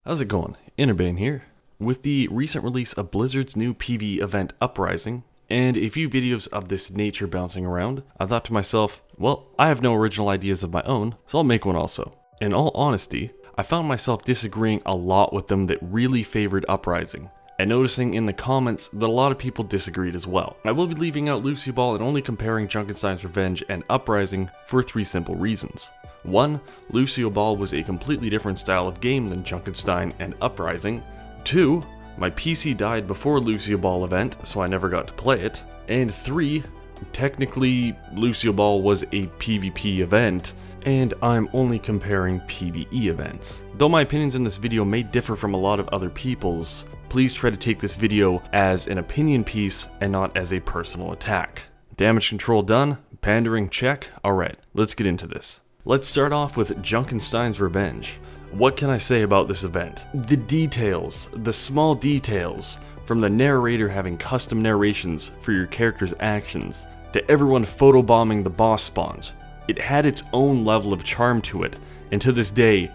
How's it going? Itsinurbane here. With the recent release of Blizzard's new PvE event Uprising, and a few videos of this nature bouncing around, I thought to myself, well, I have no original ideas of my own, so I'll make one also. In all honesty, I found myself disagreeing a lot with them that really favored Uprising, and noticing in the comments that a lot of people disagreed as well. I will be leaving out Lucio Ball and only comparing Junkenstein's Revenge and Uprising for three simple reasons. 1. Lucio Ball was a completely different style of game than Junkenstein and Uprising. 2. My PC died before Lucio Ball event, so I never got to play it. And 3. Technically, Lucio Ball was a PvP event, and I'm only comparing PvE events. Though my opinions in this video may differ from a lot of other people's, please try to take this video as an opinion piece and not as a personal attack. Damage control done, pandering check, alright, let's get into this. Let's start off with Junkenstein's Revenge. What can I say about this event? The details, the small details, from the narrator having custom narrations for your character's actions, to everyone photobombing the boss spawns. It had its own level of charm to it, and to this day,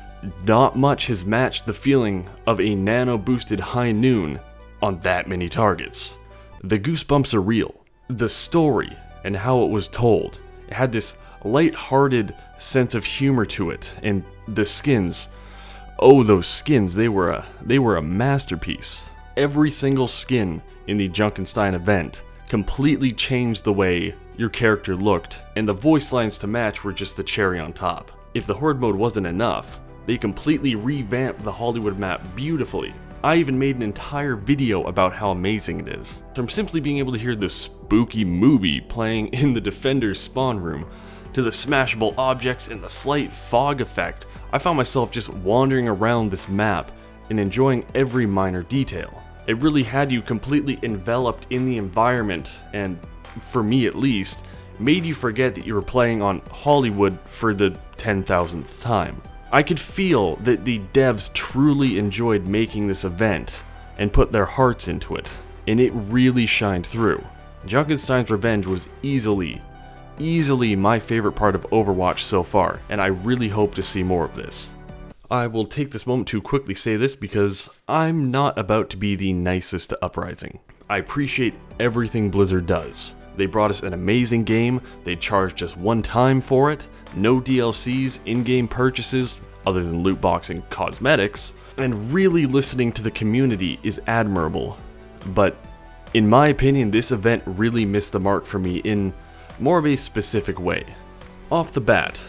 not much has matched the feeling of a nano-boosted high noon on that many targets. The goosebumps are real. The story and how it was told, it had this light-hearted sense of humor to it, and the skins, oh those skins, they were a masterpiece. Every single skin in the Junkenstein event completely changed the way your character looked, and the voice lines to match were just the cherry on top. If the Horde mode wasn't enough, they completely revamped the Hollywood map beautifully. I even made an entire video about how amazing it is. From simply being able to hear this spooky movie playing in the Defender's spawn room, to the smashable objects and the slight fog effect, I found myself just wandering around this map and enjoying every minor detail. It really had you completely enveloped in the environment, and, for me at least, made you forget that you were playing on Hollywood for the 10,000th time. I could feel that the devs truly enjoyed making this event and put their hearts into it, and it really shined through. Junkenstein's Revenge was easily my favorite part of Overwatch so far, and I really hope to see more of this. I will take this moment to quickly say this because I'm not about to be the nicest to Uprising. I appreciate everything Blizzard does. They brought us an amazing game, they charged just one time for it, no DLCs, in-game purchases, other than loot box and cosmetics, and really listening to the community is admirable. But in my opinion, this event really missed the mark for me in more of a specific way. Off the bat,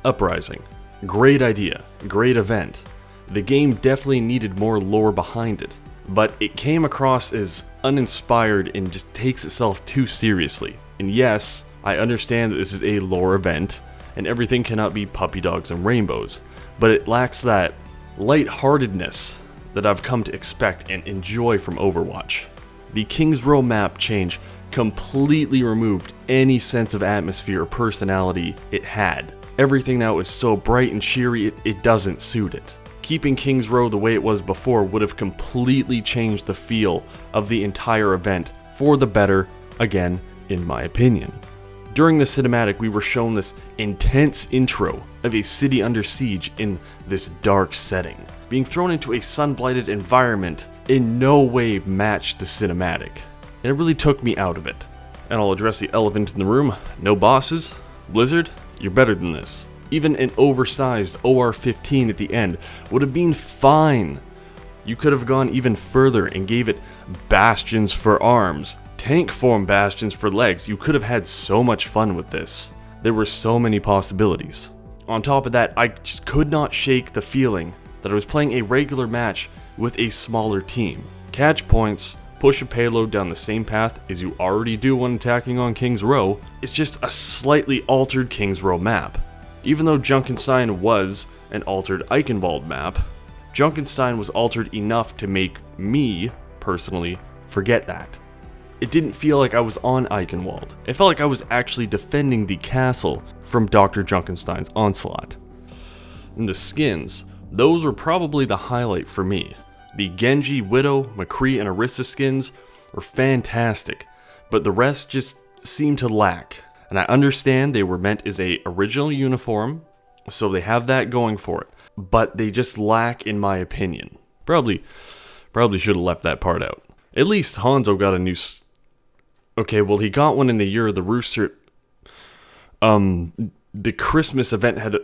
Uprising. Great idea, great event. The game definitely needed more lore behind it, but it came across as uninspired and just takes itself too seriously. And yes, I understand that this is a lore event, and everything cannot be puppy dogs and rainbows, but it lacks that lightheartedness that I've come to expect and enjoy from Overwatch. The King's Row map change completely removed any sense of atmosphere or personality it had. Everything now is so bright and cheery, it doesn't suit it. Keeping King's Row the way it was before would have completely changed the feel of the entire event for the better, again, in my opinion. During the cinematic, we were shown this intense intro of a city under siege in this dark setting. Being thrown into a sun-blighted environment in no way matched the cinematic, and it really took me out of it. And I'll address the elephant in the room, no bosses. Blizzard, you're better than this. Even an oversized OR-15 at the end would have been fine. You could have gone even further and gave it bastions for arms, tank form bastions for legs. You could have had so much fun with this. There were so many possibilities. On top of that, I just could not shake the feeling that I was playing a regular match with a smaller team. Catch points, push a payload down the same path as you already do when attacking on King's Row. It's just a slightly altered King's Row map. Even though Junkenstein was an altered Eichenwald map, Junkenstein was altered enough to make me, personally, forget that. It didn't feel like I was on Eichenwald. It felt like I was actually defending the castle from Dr. Junkenstein's onslaught. And the skins, those were probably the highlight for me. The Genji, Widow, McCree, and Orisa skins were fantastic, but the rest just seemed to lack. And I understand they were meant as a original uniform, so they have that going for it, but they just lack in my opinion. Probably should have left that part out. At least Hanzo got a new... Okay, well, he got one in the year of the rooster... The Christmas event had a...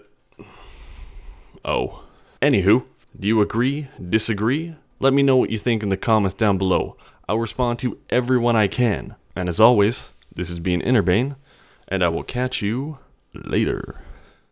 Oh. Anywho, do you agree? Disagree? Let me know what you think in the comments down below. I'll respond to everyone I can. And as always, this has been Inurbane, and I will catch you later.